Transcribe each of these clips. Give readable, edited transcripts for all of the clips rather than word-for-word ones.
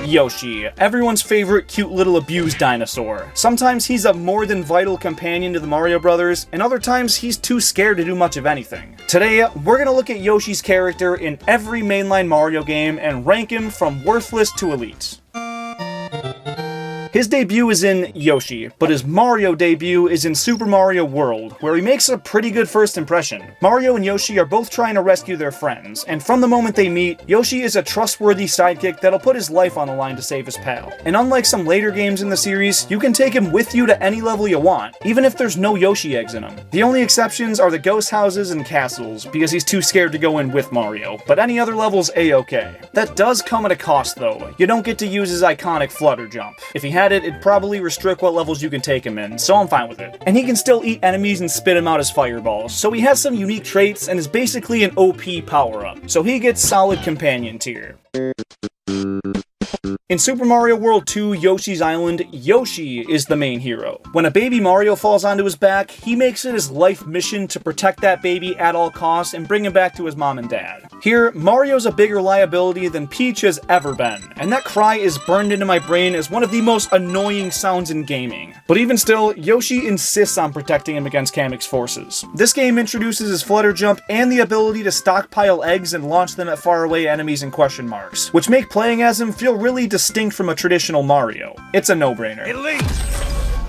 Yoshi, everyone's favorite cute little abused dinosaur. Sometimes he's a more than vital companion to the Mario Brothers, and other times he's too scared to do much of anything. Today, we're gonna look at Yoshi's character in every mainline Mario game and rank him from worthless to elite. His debut is in Yoshi, but his Mario debut is in Super Mario World, where he makes a pretty good first impression. Mario and Yoshi are both trying to rescue their friends, and from the moment they meet, Yoshi is a trustworthy sidekick that'll put his life on the line to save his pal. And unlike some later games in the series, you can take him with you to any level you want, even if there's no Yoshi eggs in him. The only exceptions are the ghost houses and castles, because he's too scared to go in with Mario, but any other level's a-okay. That does come at a cost though. You don't get to use his iconic flutter jump. If he had it, it'd probably restrict what levels you can take him in, so I'm fine with it. And he can still eat enemies and spit them out as fireballs, so he has some unique traits and is basically an OP power-up, so he gets solid companion tier. In Super Mario World 2 Yoshi's Island, Yoshi is the main hero. When a baby Mario falls onto his back, he makes it his life mission to protect that baby at all costs and bring him back to his mom and dad. Here, Mario's a bigger liability than Peach has ever been, and that cry is burned into my brain as one of the most annoying sounds in gaming. But even still, Yoshi insists on protecting him against Kamek's forces. This game introduces his flutter jump and the ability to stockpile eggs and launch them at faraway enemies and question marks, which make playing as him feel really distinct from a traditional Mario. It's a no-brainer. Elite!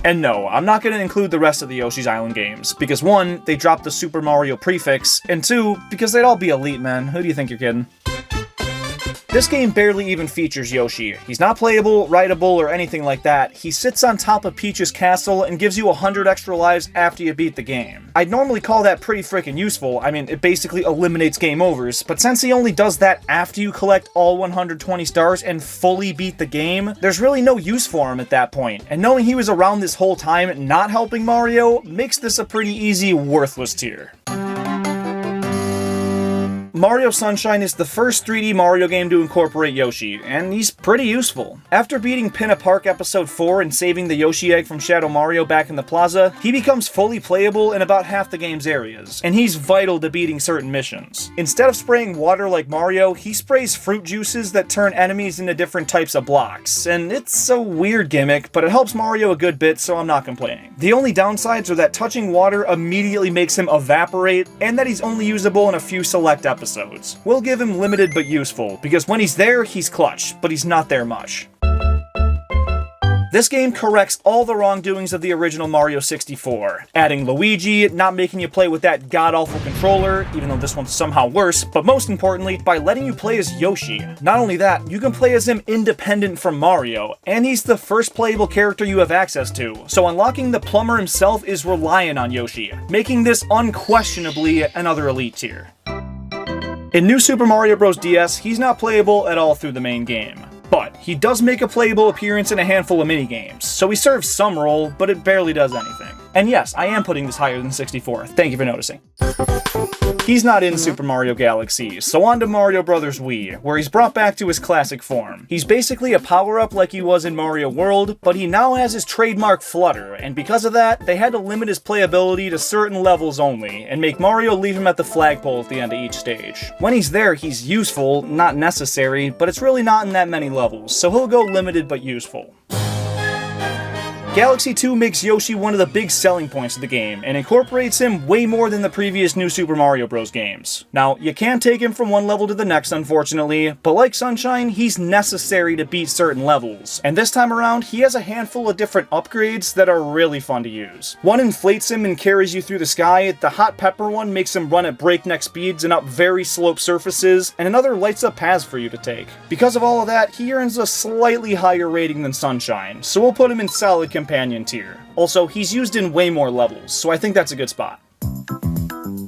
And no, I'm not going to include the rest of the Yoshi's Island games, because 1, they dropped the Super Mario prefix, and 2, because they'd all be elite, man. Who do you think you're kidding? This game barely even features Yoshi. He's not playable, writable, or anything like that. He sits on top of Peach's castle and gives you 100 extra lives after you beat the game. I'd normally call that pretty freaking useful. I mean, it basically eliminates game overs, but since he only does that after you collect all 120 stars and fully beat the game, there's really no use for him at that point. And knowing he was around this whole time not helping Mario makes this a pretty easy worthless tier. Mario Sunshine is the first 3D Mario game to incorporate Yoshi, and he's pretty useful. After beating Pinna Park Episode 4 and saving the Yoshi egg from Shadow Mario back in the plaza, he becomes fully playable in about half the game's areas, and he's vital to beating certain missions. Instead of spraying water like Mario, he sprays fruit juices that turn enemies into different types of blocks, and it's a weird gimmick, but it helps Mario a good bit, so I'm not complaining. The only downsides are that touching water immediately makes him evaporate, and that he's only usable in a few select episodes. We'll give him limited but useful, because when he's there, he's clutch, but he's not there much. This game corrects all the wrongdoings of the original Mario 64, adding Luigi, not making you play with that god-awful controller, even though this one's somehow worse, but most importantly, by letting you play as Yoshi. Not only that, you can play as him independent from Mario, and he's the first playable character you have access to, so unlocking the plumber himself is reliant on Yoshi, making this unquestionably another elite tier. In New Super Mario Bros. DS, he's not playable at all through the main game. But he does make a playable appearance in a handful of minigames, so he serves some role, but it barely does anything. And yes, I am putting this higher than 64, thank you for noticing. He's not in Super Mario Galaxy, so on to Mario Bros. Wii, where he's brought back to his classic form. He's basically a power-up like he was in Mario World, but he now has his trademark flutter, and because of that, they had to limit his playability to certain levels only, and make Mario leave him at the flagpole at the end of each stage. When he's there, he's useful, not necessary, but it's really not in that many levels, so he'll go limited but useful. Galaxy 2 makes Yoshi one of the big selling points of the game, and incorporates him way more than the previous New Super Mario Bros. Games. Now, you can't take him from one level to the next, unfortunately, but like Sunshine, he's necessary to beat certain levels. And this time around, he has a handful of different upgrades that are really fun to use. One inflates him and carries you through the sky, the Hot Pepper one makes him run at breakneck speeds and up very sloped surfaces, and another lights up paths for you to take. Because of all of that, he earns a slightly higher rating than Sunshine, so we'll put him in solid companion tier. Also, he's used in way more levels, so I think that's a good spot.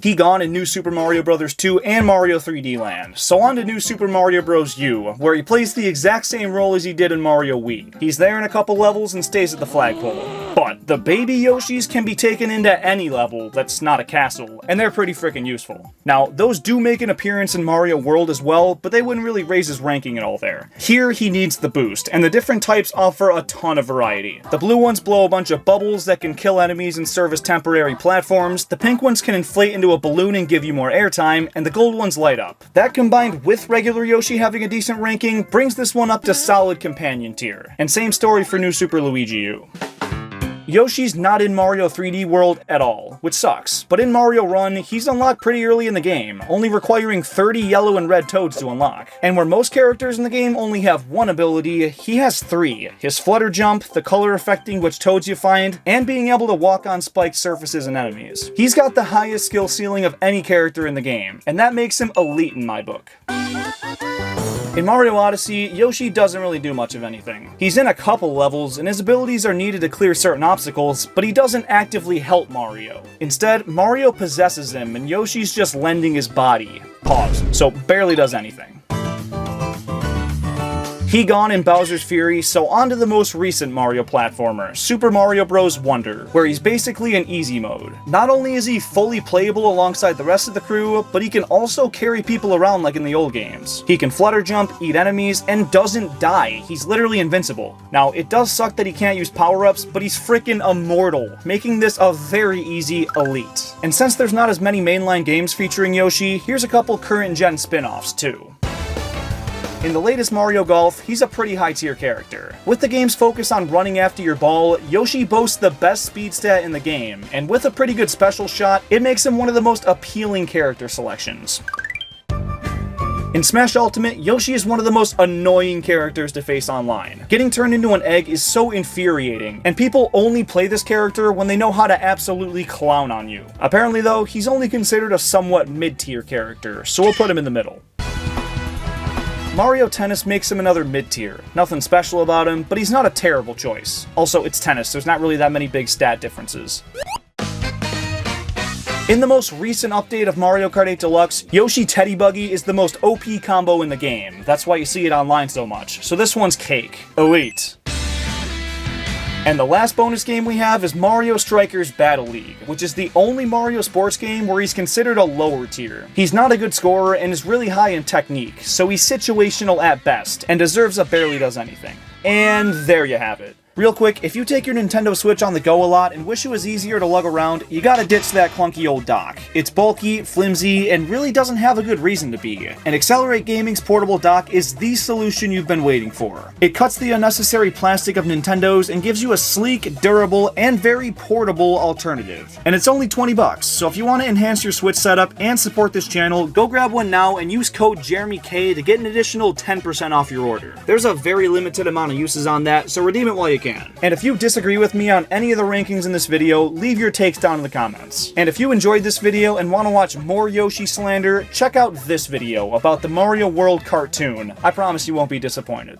He gone in New Super Mario Bros. 2 and Mario 3D Land, so on to New Super Mario Bros. U, where he plays the exact same role as he did in Mario Wii. He's there in a couple levels and stays at the flagpole. But the baby Yoshis can be taken into any level that's not a castle, and they're pretty freaking useful. Now, those do make an appearance in Mario World as well, but they wouldn't really raise his ranking at all there. Here, he needs the boost, and the different types offer a ton of variety. The blue ones blow a bunch of bubbles that can kill enemies and serve as temporary platforms, the pink ones can inflate into a a balloon and give you more airtime, and the gold ones light up. That combined with regular Yoshi having a decent ranking brings this one up to solid companion tier. And same story for New Super Luigi U. Yoshi's not in Mario 3D World at all, which sucks, but in Mario Run, he's unlocked pretty early in the game, only requiring 30 yellow and red toads to unlock. And where most characters in the game only have one ability, he has 3. His flutter jump, the color affecting which toads you find, and being able to walk on spiked surfaces and enemies. He's got the highest skill ceiling of any character in the game, and that makes him elite in my book. In Mario Odyssey, Yoshi doesn't really do much of anything. He's in a couple levels, and his abilities are needed to clear certain obstacles, but he doesn't actively help Mario. Instead, Mario possesses him, and Yoshi's just lending his body. Pause. So barely does anything. He gone in Bowser's Fury, so on to the most recent Mario platformer, Super Mario Bros. Wonder, where he's basically in easy mode. Not only is he fully playable alongside the rest of the crew, but he can also carry people around like in the old games. He can flutter jump, eat enemies, and doesn't die. He's literally invincible. Now, it does suck that he can't use power-ups, but he's freaking immortal, making this a very easy elite. And since there's not as many mainline games featuring Yoshi, here's a couple current-gen spin-offs too. In the latest Mario Golf, he's a pretty high-tier character. With the game's focus on running after your ball, Yoshi boasts the best speed stat in the game, and with a pretty good special shot, it makes him one of the most appealing character selections. In Smash Ultimate, Yoshi is one of the most annoying characters to face online. Getting turned into an egg is so infuriating, and people only play this character when they know how to absolutely clown on you. Apparently though, he's only considered a somewhat mid-tier character, so we'll put him in the middle. Mario Tennis makes him another mid-tier. Nothing special about him, but he's not a terrible choice. Also, it's tennis, there's not really that many big stat differences. In the most recent update of Mario Kart 8 Deluxe, Yoshi Teddy Buggy is the most OP combo in the game. That's why you see it online so much. So this one's cake. Elite. And the last bonus game we have is Mario Strikers Battle League, which is the only Mario sports game where he's considered a lower tier. He's not a good scorer and is really high in technique, so he's situational at best, and deserves a barely does anything. And there you have it. Real quick, if you take your Nintendo Switch on the go a lot and wish it was easier to lug around, you gotta ditch that clunky old dock. It's bulky, flimsy, and really doesn't have a good reason to be. And Accelerate Gaming's portable dock is the solution you've been waiting for. It cuts the unnecessary plastic of Nintendo's and gives you a sleek, durable, and very portable alternative. And it's only 20 bucks, so if you want to enhance your Switch setup and support this channel, go grab one now and use code JeremyK to get an additional 10% off your order. There's a very limited amount of uses on that, so redeem it while you can. And if you disagree with me on any of the rankings in this video, leave your takes down in the comments. And if you enjoyed this video and want to watch more Yoshi slander, check out this video about the Mario World cartoon. I promise you won't be disappointed.